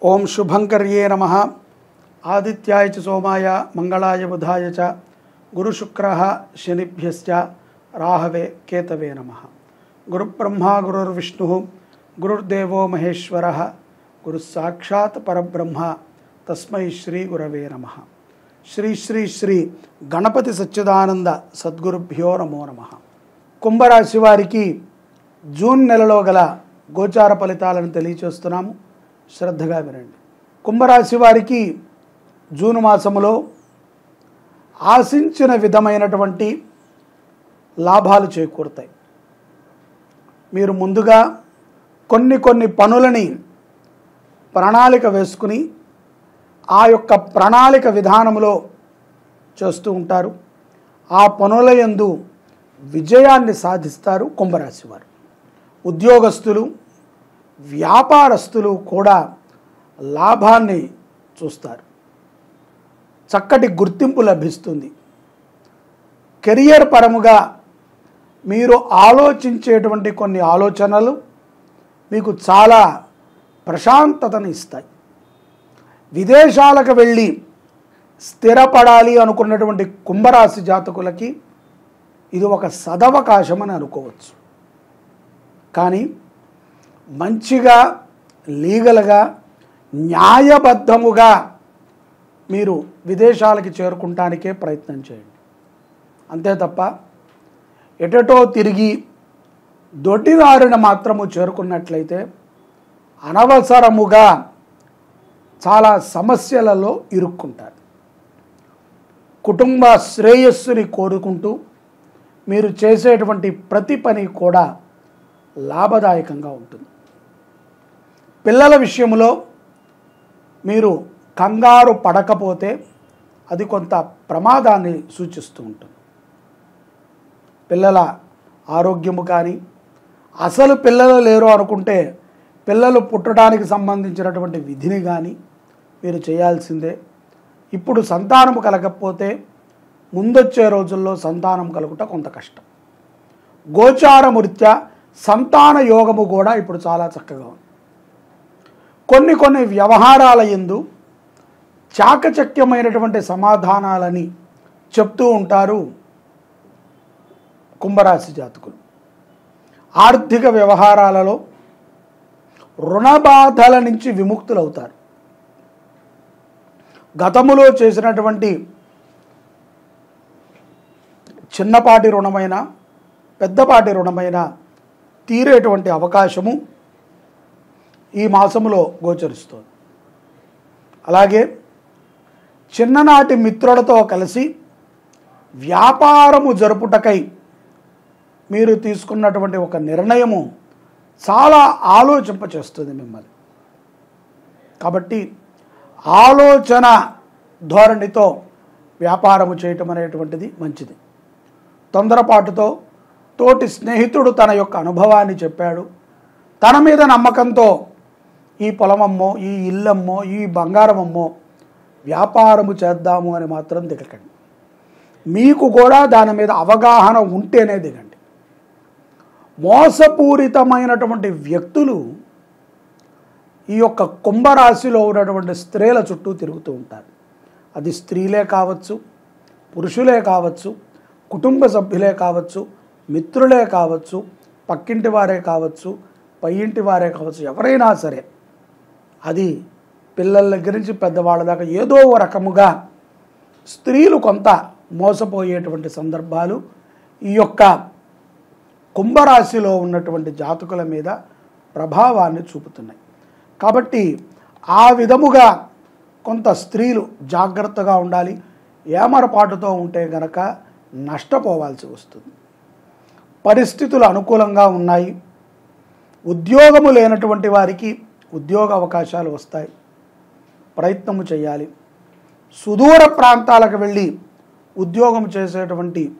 ओं शुभंकर्ये नमः। आदित्याय च सोमाय मंगलाय बुधाय च गुरुशुक्रः शनिभ्यश्च राहवे केतवे नमः। गुरुब्रह्मा गुरुर्विष्णुः गुरुर्देवो महेश्वरः गुरुस्साक्षात् परब्रह्म तस्मै श्री गुरवे नमः। श्री श्री श्री गणपति सच्चिदानंद सद्गुरुभ्यो नमो नमः। కుంభరాశి వారికి జూన్ నెలలో గల గోచార ఫలితాలను తెలియజేస్తున్నాము, శ్రద్ధగా వినండి. కుంభరాశి వారికి జూన్ మాసములో ఆశించిన విధమైనటువంటి లాభాలు చేకూరుతాయి. మీరు ముందుగా కొన్ని పనులని ప్రణాళిక వేసుకుని ఆ యొక్క ప్రణాళిక విధానంలో చేస్తూ ఉంటారు. ఆ పనుల యందు విజయాన్ని సాధిస్తారు కుంభరాశి వారు. ఉద్యోగస్తులు, వ్యాపారస్తులు కూడా లాభాన్ని చూస్తారు. చక్కటి గుర్తింపు లభిస్తుంది. కెరియర్ పరముగా మీరు ఆలోచించేటువంటి కొన్ని ఆలోచనలు మీకు చాలా ప్రశాంతతను ఇస్తాయి. విదేశాలకు వెళ్ళి స్థిరపడాలి అనుకున్నటువంటి కుంభరాశి జాతకులకి ఇది ఒక సదవకాశం అని అనుకోవచ్చు. కానీ మంచిగా లీగల్గా న్యాయబద్ధముగా మీరు విదేశాలకి చేరుకుంటానికే ప్రయత్నం చేయండి. అంతే తప్ప ఎటటో తిరిగి దొడ్డిదారిన మాత్రము చేరుకున్నట్లయితే అనవసరముగా చాలా సమస్యలలో ఇరుక్కుంటారు. కుటుంబ శ్రేయస్సుని కోరుకుంటూ మీరు చేసేటువంటి ప్రతి పని కూడా లాభదాయకంగా ఉంటుంది. పిల్లల విషయంలో మీరు కంగారు పడకపోతే అది కొంత ప్రమాదాన్ని సూచిస్తూ ఉంటుంది. పిల్లల ఆరోగ్యము కానీ, అసలు పిల్లలు లేరు అనుకుంటే పిల్లలు పుట్టడానికి సంబంధించినటువంటి విధిని కానీ మీరు చేయాల్సిందే. ఇప్పుడు సంతానము కలగకపోతే ముందొచ్చే రోజుల్లో సంతానం కలుగుట కొంత కష్టం. గోచారమృత్యా సంతాన యోగము కూడా ఇప్పుడు చాలా చక్కగా ఉంది. కొన్ని వ్యవహారాల యందు చాకచక్యమైనటువంటి సమాధానాలని చెప్తూ ఉంటారు కుంభరాశి జాతకులు. ఆర్థిక వ్యవహారాలలో రుణబాధల నుంచి విముక్తులవుతారు. గతములో చేసినటువంటి చిన్నపాటి రుణమైన పెద్దపాటి రుణమైన తీరేటువంటి అవకాశము ఈ మాసములో గోచరిస్తుంది. అలాగే చిన్ననాటి మిత్రులతో కలిసి వ్యాపారము జరుపుటకై మీరు తీసుకున్నటువంటి ఒక నిర్ణయము చాలా ఆలోచింపచేస్తుంది మిమ్మల్ని. కాబట్టి ఆలోచన ధోరణితో వ్యాపారము చేయటం అనేటువంటిది మంచిది. తొందరపాటుతో తోటి స్నేహితుడు తన యొక్క అనుభవాన్ని చెప్పాడు, తన మీద నమ్మకంతో ఈ పొలమమ్మో, ఈ ఇల్లమ్మో, ఈ బంగారమమ్మో వ్యాపారము చేద్దాము అని మాత్రం దిగకండి. మీకు కూడా దాని మీద అవగాహన ఉంటేనే దిగండి. మోసపూరితమైనటువంటి వ్యక్తులు ఈ యొక్క కుంభరాశిలో ఉన్నటువంటి స్త్రీల చుట్టూ తిరుగుతూ ఉంటారు. అది స్త్రీలే కావచ్చు, పురుషులే కావచ్చు, కుటుంబ సభ్యులే కావచ్చు, మిత్రులే కావచ్చు, పక్కింటి వారే కావచ్చు, పై ఇంటి వారే కావచ్చు, ఎవరైనా సరే అది పిల్లల దగ్గర నుంచి పెద్దవాళ్ళ దాకా ఏదో ఓ రకముగా స్త్రీలు కొంత మోసపోయేటువంటి సందర్భాలు ఈ యొక్క కుంభరాశిలో ఉన్నటువంటి జాతకుల మీద ప్రభావాన్ని చూపుతున్నాయి. కాబట్టి ఆ విధముగా కొంత స్త్రీలు జాగ్రత్తగా ఉండాలి. ఏమరపాటుతో ఉంటే గనక నష్టపోవాల్సి వస్తుంది. పరిస్థితులు అనుకూలంగా ఉన్నాయి. ఉద్యోగము లేనటువంటి వారికి ఉద్యోగ అవకాశాలు వస్తాయి. ప్రయత్నము చేయాలి. సుదూర ప్రాంతాలకు వెళ్ళి ఉద్యోగం చేసేటువంటి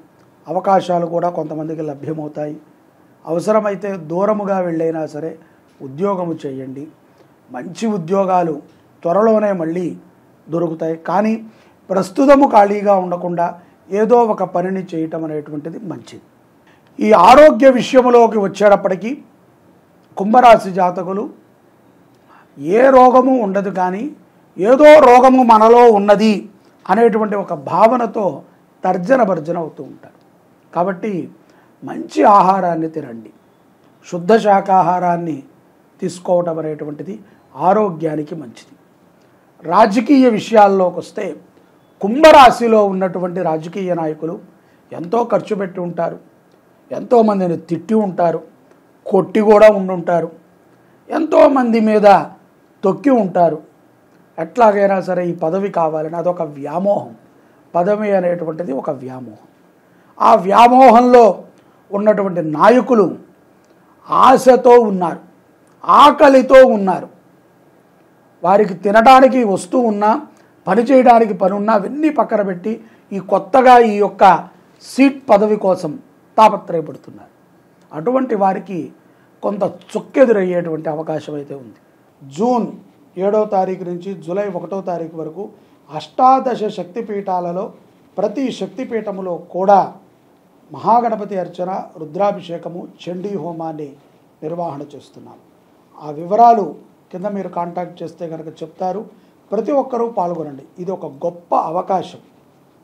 అవకాశాలు కూడా కొంతమందికి లభ్యమవుతాయి. అవసరమైతే దూరముగా వెళ్ళైనా సరే ఉద్యోగము చేయండి. మంచి ఉద్యోగాలు త్వరలోనే మళ్ళీ దొరుకుతాయి. కానీ ప్రస్తుతము ఖాళీగా ఉండకుండా ఏదో ఒక పనిని చేయటం అనేటువంటిది మంచిది. ఈ ఆరోగ్య విషయంలోకి వచ్చేటప్పటికీ కుంభరాశి జాతకులు ఏ రోగము ఉండదు, కానీ ఏదో రోగము మనలో ఉన్నది అనేటువంటి ఒక భావనతో తర్జన భర్జన అవుతూ ఉంటారు. కాబట్టి మంచి ఆహారాన్ని తినండి, శుద్ధ శాకాహారాన్ని తీసుకోవటం అనేటువంటిది ఆరోగ్యానికి మంచిది. రాజకీయ విషయాల్లోకి వస్తే కుంభరాశిలో ఉన్నటువంటి రాజకీయ నాయకులు ఎంతో ఖర్చు పెట్టి ఉంటారు, ఎంతోమందిని తిట్టి ఉంటారు, కొట్టి కూడా ఉండుంటారు, ఎంతోమంది మీద తొక్కి ఉంటారు. ఎట్లాగైనా సరే ఈ పదవి కావాలని అదొక వ్యామోహం. పదవి అనేటువంటిది ఒక వ్యామోహం. ఆ వ్యామోహంలో ఉన్నటువంటి నాయకులు ఆశతో ఉన్నారు, ఆకలితో ఉన్నారు. వారికి తినడానికి వస్తువు ఉన్నా, పని చేయడానికి పని ఉన్నా అవన్నీ పక్కన పెట్టి ఈ కొత్తగా ఈ యొక్క సీట్ పదవి కోసం తాపత్రయపడుతున్నారు. అటువంటి వారికి కొంత చుక్కెదురయ్యేటువంటి అవకాశం అయితే ఉంది. జూన్ 7వ తారీఖు నుంచి జూలై 1వ తారీఖు వరకు అష్టాదశ శక్తిపీఠాలలో ప్రతి శక్తిపీఠములో కూడా మహాగణపతి అర్చన, రుద్రాభిషేకము, చండీ హోమాన్ని నిర్వహణ చేస్తున్నాం. ఆ వివరాలు కింద మీరు కాంటాక్ట్ చేస్తే కనుక చెప్తారు. ప్రతి ఒక్కరూ పాల్గొనండి. ఇది ఒక గొప్ప అవకాశం.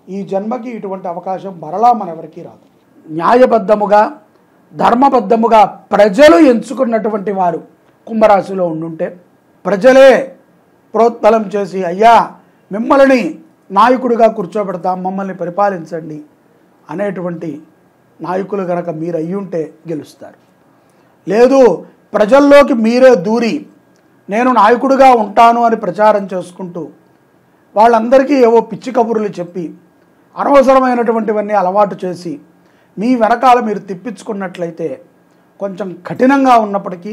ఈ జన్మకి ఇటువంటి అవకాశం మరలా మనెవరికీ రాదు. న్యాయబద్ధముగా, ధర్మబద్ధముగా ప్రజలు ఎంచుకున్నటువంటి వారు కుంభరాశిలో ఉండుంటే ప్రజలే ప్రోద్బలం చేసి అయ్యా మిమ్మల్ని నాయకుడిగా కూర్చోబెడతాం, మమ్మల్ని పరిపాలించండి అనేటువంటి నాయకులు కనుక మీరు అయ్యుంటే గెలుస్తారు. లేదు, ప్రజల్లోకి మీరే దూరి నేను నాయకుడిగా ఉంటాను అని ప్రచారం చేసుకుంటూ వాళ్ళందరికీ ఏవో పిచ్చి కబుర్లు చెప్పి అనవసరమైనటువంటివన్నీ అలవాటు చేసి మీ వెనకాల మీరు తిప్పించుకున్నట్లయితే కొంచెం కఠినంగా ఉన్నప్పటికీ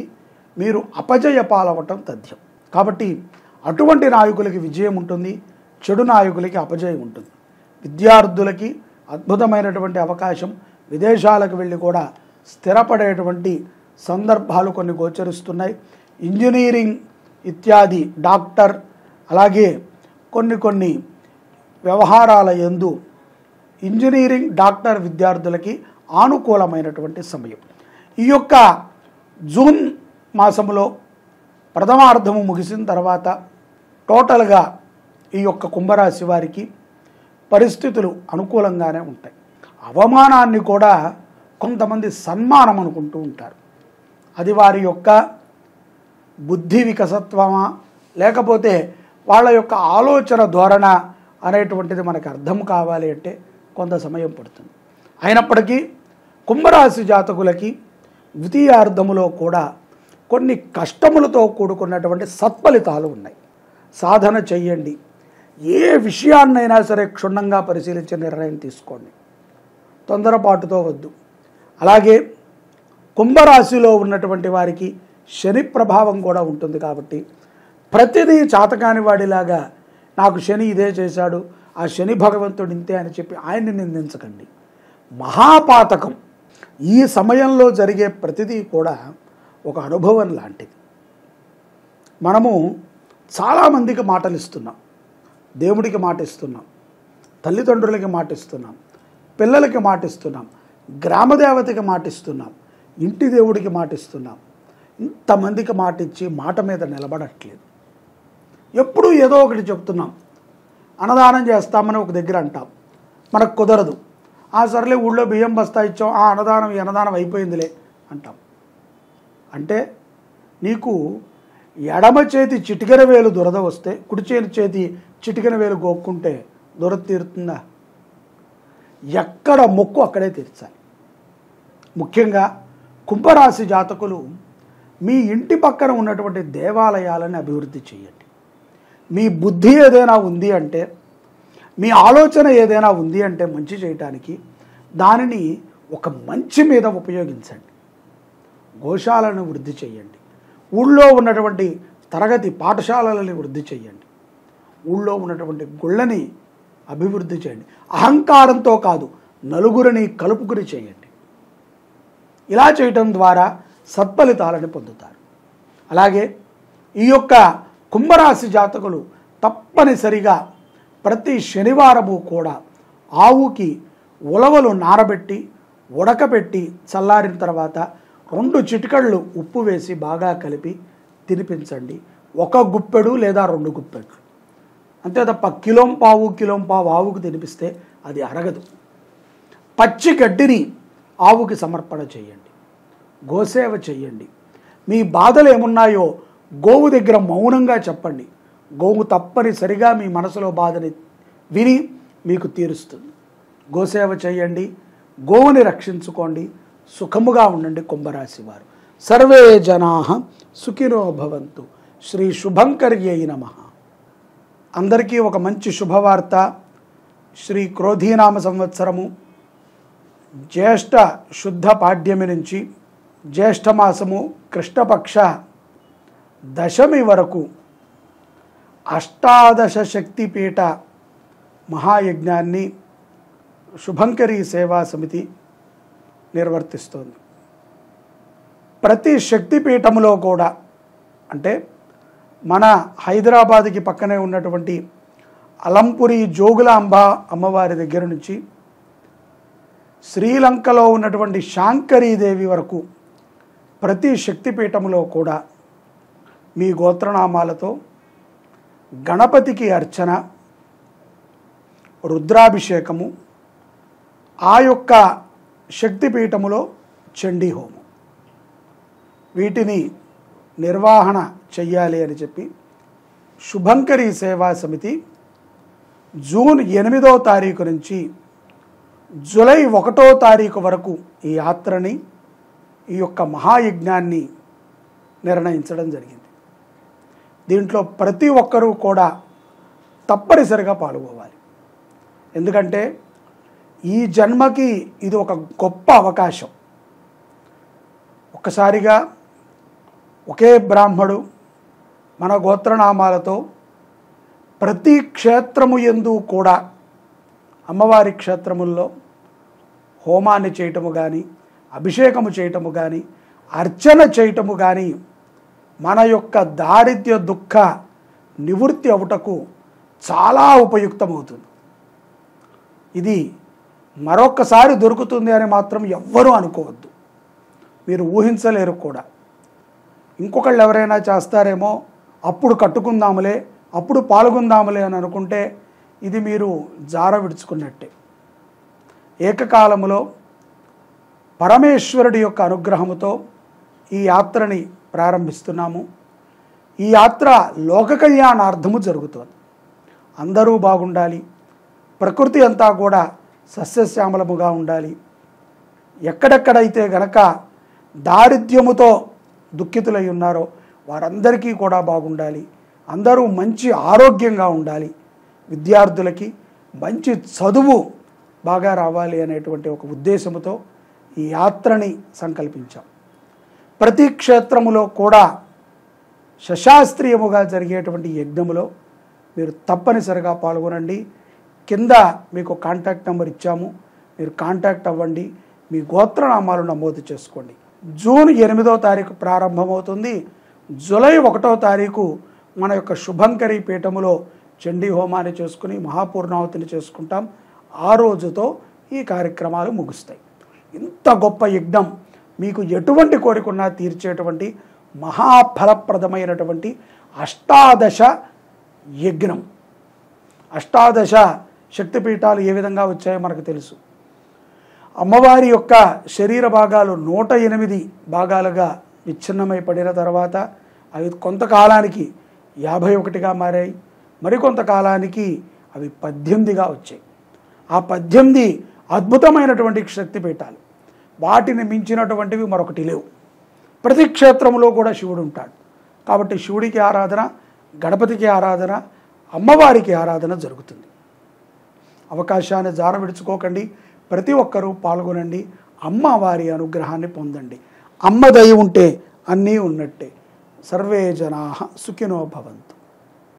మీరు అపజయ పాలవటం తథ్యం. కాబట్టి అటువంటి నాయకులకి విజయం ఉంటుంది, చెడు నాయకులకి అపజయం ఉంటుంది. విద్యార్థులకి అద్భుతమైనటువంటి అవకాశం, విదేశాలకు వెళ్ళి కూడా స్థిరపడేటువంటి సందర్భాలు కొన్ని గోచరిస్తున్నాయి. ఇంజనీరింగ్ ఇత్యాది, డాక్టర్, అలాగే కొన్ని వ్యవహారాల యందు ఇంజనీరింగ్, డాక్టర్ విద్యార్థులకి ఆనుకూలమైనటువంటి సమయం. ఈ యొక్క జూన్ మాసంలో ప్రథమార్థము ముగిసిన తర్వాత టోటల్గా ఈ యొక్క కుంభరాశి వారికి పరిస్థితులు అనుకూలంగానే ఉంటాయి. అవమానాన్ని కూడా కొంతమంది సన్మానం అనుకుంటూ ఉంటారు. అది వారి యొక్క బుద్ధి వికసత్వమా లేకపోతే వాళ్ళ యొక్క ఆలోచన ధోరణ అనేటువంటిది మనకు అర్థం కావాలి అంటే కొంత సమయం పడుతుంది. అయినప్పటికీ కుంభరాశి జాతకులకి ద్వితీయార్థములో కూడా కొన్ని కష్టములతో కూడుకున్నటువంటి సత్ఫలితాలు ఉన్నాయి. సాధన చెయ్యండి. ఏ విషయాన్నైనా సరే క్షుణ్ణంగా పరిశీలించి నిర్ణయం తీసుకోండి, తొందరపాటుతో వద్దు. అలాగే కుంభరాశిలో ఉన్నటువంటి వారికి శని ప్రభావం కూడా ఉంటుంది కాబట్టి ప్రతిదీ చాతకాని వాడిలాగా నాకు శని ఇదే చేశాడు, ఆ శని భగవంతుడు ఇంతే అని చెప్పి ఆయన్ని నిందించకండి. మహాపాతకం. ఈ సమయంలో జరిగే ప్రతిదీ కూడా ఒక అనుభవం లాంటిది. మనము చాలామందికి మాటలు ఇస్తున్నాం, దేవుడికి మాట ఇస్తున్నాం, తల్లిదండ్రులకి మాట ఇస్తున్నాం, పిల్లలకి మాట ఇస్తున్నాం, గ్రామదేవతకి మాట ఇస్తున్నాం, ఇంటి దేవుడికి మాట ఇస్తున్నాం. ఇంతమందికి మాట ఇచ్చి మాట మీద నిలబడట్లేదు. ఎప్పుడూ ఏదో ఒకటి చెప్తున్నాం. అన్నదానం చేస్తామని ఒక దగ్గర అంటాం, మనకు కుదరదు. సర్లే ఊళ్ళో బియ్యం బస్తా ఇచ్చాం, ఈ అన్నదానం అయిపోయిందిలే అంటాం. అంటే నీకు ఎడమ చేతి చిటికెన వేలు దురద వస్తే కుడి చేతి చిటికెన వేలు గోక్కుంటే దురద తీరుతుందా? ఎక్కడ మొక్కు అక్కడే తీర్చాలి. ముఖ్యంగా కుంభరాశి జాతకులు మీ ఇంటి పక్కన ఉన్నటువంటి దేవాలయాలను అభివృద్ధి చేయండి. మీ బుద్ధి ఏదైనా ఉంది అంటే, మీ ఆలోచన ఏదైనా ఉంది అంటే మంచి చేయటానికి దానిని ఒక మంచి మీద ఉపయోగించండి. గోశాలను వృద్ధి చేయండి. ఊళ్ళో ఉన్నటువంటి తరగతి పాఠశాలలని వృద్ధి చేయండి. ఊళ్ళో ఉన్నటువంటి గుళ్ళని అభివృద్ధి చేయండి. అహంకారంతో కాదు, నలుగురిని కలుపుకుని చేయండి. ఇలా చేయటం ద్వారా సత్ఫలితాలను పొందుతారు. అలాగే ఈ యొక్క కుంభరాశి జాతకులు తప్పనిసరిగా ప్రతి శనివారము కూడా ఆవుకి ఉలవలు నానబెట్టి ఉడకబెట్టి చల్లారిన తర్వాత 2 చిటికళ్ళు ఉప్పు వేసి బాగా కలిపి తినిపించండి. ఒక గుప్పెడు లేదా 2 గుప్పెట్లు అంతే తప్ప కిలోంపావు ఆవుకు తినిపిస్తే అది అరగదు. పచ్చి గడ్డిని ఆవుకి సమర్పణ చేయండి, గోసేవ చేయండి. మీ బాధలు ఏమున్నాయో గోవు దగ్గర మౌనంగా చెప్పండి. గోవు తప్పనిసరిగా మీ మనసులో బాధని విని మీకు తీరుస్తుంది. గోసేవ చేయండి, గోవుని రక్షించుకోండి, సుఖముగా ఉండండి. కుంభరాశి వారు సర్వే జనాః సుఖినో భవంతు. శ్రీ శుభంకర్యై నమః. అందరికీ ఒక మంచి శుభవార్త. శ్రీ క్రోధీనామ సంవత్సరము జ్యేష్ఠ శుద్ధ పాడ్యమి నుంచి జ్యేష్ఠమాసము కృష్ణపక్ష దశమి వరకు అష్టాదశ శక్తిపీఠ మహాయజ్ఞాన్ని శుభంకరీ సేవా సమితి నిర్వర్తిస్తోంది. ప్రతి శక్తిపీఠములో కూడా అంటే మన హైదరాబాద్కి పక్కనే ఉన్నటువంటి అలంపురి జోగులాంబ అమ్మవారి దగ్గర నుంచి శ్రీలంకలో ఉన్నటువంటి శాంకరీదేవి వరకు ప్రతి శక్తిపీఠములో కూడా మీ గోత్రనామాలతో గణపతికి అర్చన, రుద్రాభిషేకము, ఆ యొక్క శక్తిపీఠములో చండీ హోమం, వీటిని నిర్వహణ చెయ్యాలి అని చెప్పి శుభంకరీ సేవా సమితి జూన్ 8వ తారీఖు నుంచి జూలై 1వ తారీఖు వరకు ఈ యాత్రని, ఈ యొక్క మహాయజ్ఞాన్ని నిర్ణయించడం జరిగింది. దీంట్లో ప్రతి ఒక్కరూ కూడా తప్పనిసరిగా పాల్గొవాలి. ఎందుకంటే ఈ జన్మకి ఇది ఒక గొప్ప అవకాశం. ఒక్కసారిగా ఒకే బ్రాహ్మడు మన గోత్రనామాలతో ప్రతి క్షేత్రము యందు కూడా అమ్మవారి క్షేత్రముల్లో హోమాన్ని చేయటము కానీ, అభిషేకము చేయటము కానీ, అర్చన చేయటము కానీ మన యొక్క దారిద్ర్య దుఃఖ నివృత్తి అవుటకు చాలా ఉపయుక్తమవుతుంది. ఇది మరొక్కసారి దొరుకుతుంది అని మాత్రం ఎవ్వరూ అనుకోవద్దు. మీరు ఊహించలేరు కూడా. ఇంకొకళ్ళు ఎవరైనా చేస్తారేమో, అప్పుడు కట్టుకుందాములే, అప్పుడు పాల్గొందాములే అని అనుకుంటే ఇది మీరు జార విడుచుకున్నట్టే. ఏకకాలములో పరమేశ్వరుడి యొక్క అనుగ్రహముతో ఈ యాత్రని ప్రారంభిస్తున్నాము. ఈ యాత్ర లోక కళ్యాణార్థము జరుగుతుంది. అందరూ బాగుండాలి, ప్రకృతి అంతా కూడా సస్యశ్యామలముగా ఉండాలి. ఎక్కడెక్కడైతే గనక దారిద్ర్యముతో దుఃఖితులై ఉన్నారో వారందరికీ కూడా బాగుండాలి. అందరూ మంచి ఆరోగ్యంగా ఉండాలి. విద్యార్థులకి మంచి చదువు బాగా రావాలి అనేటువంటి ఒక ఉద్దేశంతో ఈ యాత్రని సంకల్పించాం. ప్రతి క్షేత్రములో కూడా శశాస్త్రీయముగా జరిగేటువంటి యజ్ఞములో మీరు తప్పనిసరిగా పాల్గొనండి. కింద మీకు కాంటాక్ట్ నెంబర్ ఇచ్చాము, మీరు కాంటాక్ట్ అవ్వండి, మీ గోత్రనామాలు నమోదు చేసుకోండి. జూన్ 8వ తారీఖు ప్రారంభమవుతుంది. జూలై 1వ తారీఖు మన యొక్క శుభంకరీ పీఠములో చండీ హోమాన్ని చేసుకుని మహాపూర్ణావతిని చేసుకుంటాం. ఆ రోజుతో ఈ కార్యక్రమాలు ముగుస్తాయి. ఇంత గొప్ప యజ్ఞం, మీకు ఎటువంటి కోరికన్నా తీర్చేటువంటి మహాఫలప్రదమైనటువంటి అష్టాదశ యజ్ఞం. అష్టాదశ శక్తిపీఠాలు ఏ విధంగా వచ్చాయో మనకు తెలుసు. అమ్మవారి యొక్క శరీర భాగాలు 108 భాగాలుగా విచ్ఛిన్నమై పడిన తర్వాత అవి కొంతకాలానికి 51గా మారాయి. మరికొంతకాలానికి అవి 18గా వచ్చాయి. ఆ 18 అద్భుతమైనటువంటి శక్తిపీఠాలు. వాటిని మించినటువంటివి మరొకటి లేవు. ప్రతి క్షేత్రంలో కూడా శివుడు ఉంటాడు. కాబట్టి శివుడికి ఆరాధన, గణపతికి ఆరాధన, అమ్మవారికి ఆరాధన జరుగుతుంది. అవకాశాన్ని జార విడుచుకోకండి. ప్రతి ఒక్కరూ పాల్గొనండి. అమ్మవారి అనుగ్రహాన్ని పొందండి. అమ్మ దయ ఉంటే అన్నీ ఉన్నట్టే. సర్వే జనాః సుఖినో భవంతు.